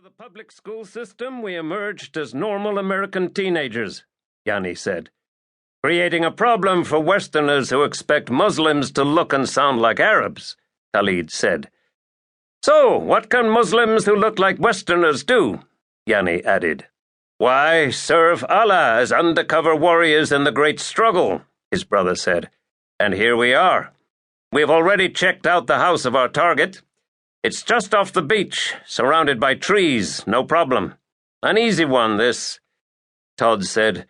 the public school system, we emerged as normal American teenagers, Yanni said. Creating a problem for Westerners who expect Muslims to look and sound like Arabs, Khalid said. So, what can Muslims who look like Westerners do? Yanni added. Why, serve Allah as undercover warriors in the great struggle, his brother said. And here we are. We've already checked out the house of our target. It's just off the beach, surrounded by trees, no problem. An easy one, this, Todd said,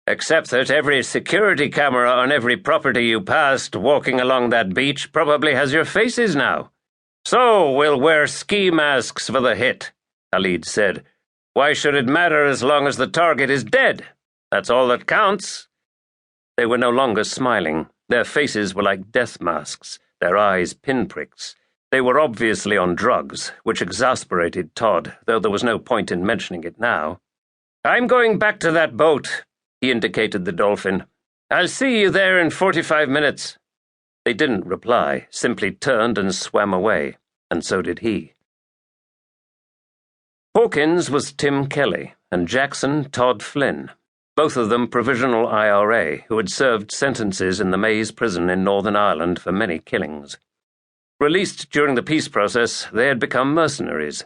except that every security camera on every property you passed walking along that beach probably has your faces now. So we'll wear ski masks for the hit, Khalid said. Why should it matter as long as the target is dead? That's all that counts. They were no longer smiling. Their faces were like death masks, their eyes pinpricks. They were obviously on drugs, which exasperated Todd, though there was no point in mentioning it now. I'm going back to that boat, he indicated the dolphin. I'll see you there in 45 minutes. They didn't reply, simply turned and swam away, and so did he. Hawkins was Tim Kelly, and Jackson Todd Flynn, both of them provisional IRA, who had served sentences in the Maze prison in Northern Ireland for many killings. Released during the peace process, they had become mercenaries.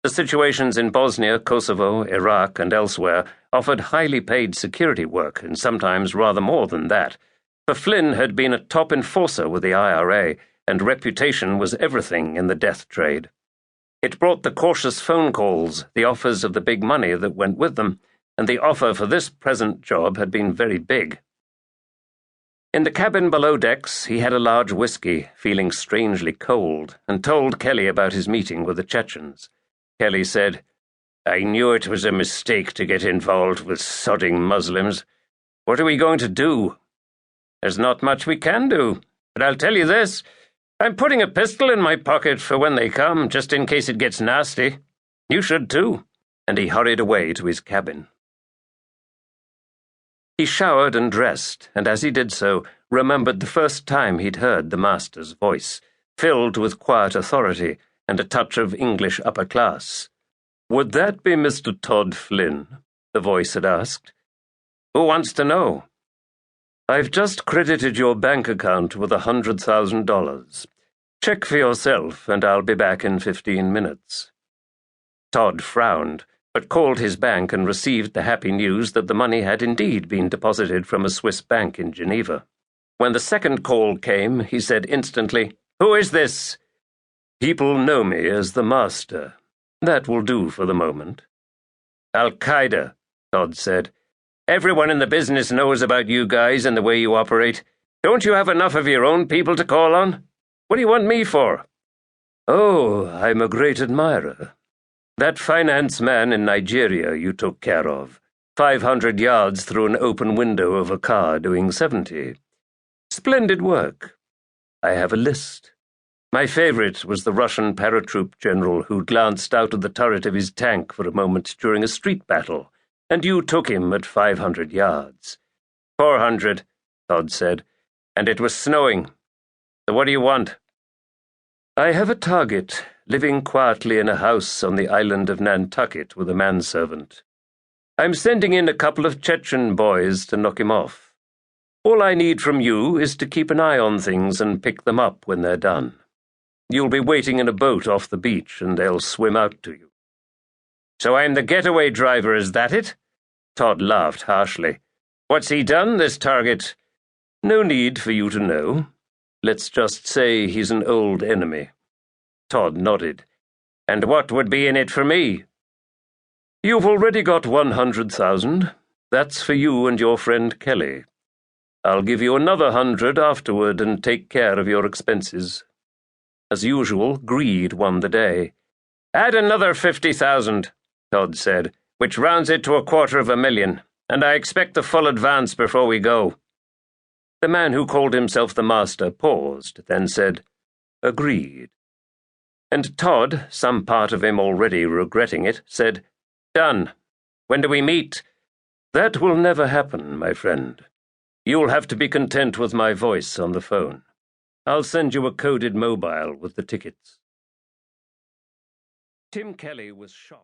The situations in Bosnia, Kosovo, Iraq, and elsewhere offered highly paid security work, and sometimes rather more than that, for Flynn had been a top enforcer with the IRA, and reputation was everything in the death trade. It brought the cautious phone calls, the offers of the big money that went with them, and the offer for this present job had been very big. In the cabin below decks, he had a large whiskey, feeling strangely cold, and told Kelly about his meeting with the Chechens. Kelly said, I knew it was a mistake to get involved with sodding Muslims. What are we going to do? There's not much we can do, but I'll tell you this. I'm putting a pistol in my pocket for when they come, just in case it gets nasty. You should too. And he hurried away to his cabin. He showered and dressed, and as he did so, remembered the first time he'd heard the master's voice, filled with quiet authority and a touch of English upper class. Would that be Mr. Todd Flynn? The voice had asked. Who wants to know? I've just credited your bank account with $100,000. Check for yourself, and I'll be back in 15 minutes. Todd frowned, but called his bank and received the happy news that the money had indeed been deposited from a Swiss bank in Geneva. When the second call came, he said instantly, Who is this? People know me as the Master. That will do for the moment. Al-Qaeda, Todd said. Everyone in the business knows about you guys and the way you operate. Don't you have enough of your own people to call on? What do you want me for? Oh, I'm a great admirer. That finance man in Nigeria you took care of, 500 yards through an open window of a car doing 70. Splendid work. I have a list. My favorite was the Russian paratroop general who glanced out of the turret of his tank for a moment during a street battle, and you took him at 500 yards. 400, Todd said, and it was snowing. So what do you want? I have a target, living quietly in a house on the island of Nantucket with a manservant. I'm sending in a couple of Chechen boys to knock him off. All I need from you is to keep an eye on things and pick them up when they're done. You'll be waiting in a boat off the beach, and they'll swim out to you. So I'm the getaway driver, is that it? Todd laughed harshly. What's he done, this target? No need for you to know. Let's just say he's an old enemy. Todd nodded. And what would be in it for me? You've already got 100,000. That's for you and your friend Kelly. I'll give you another 100 afterward and take care of your expenses. As usual, greed won the day. Add another 50,000, Todd said, which rounds it to $250,000, and I expect the full advance before we go. The man who called himself the Master paused, then said, Agreed. And Todd, some part of him already regretting it, said, Done. When do we meet? That will never happen, my friend. You'll have to be content with my voice on the phone. I'll send you a coded mobile with the tickets. Tim Kelly was shocked.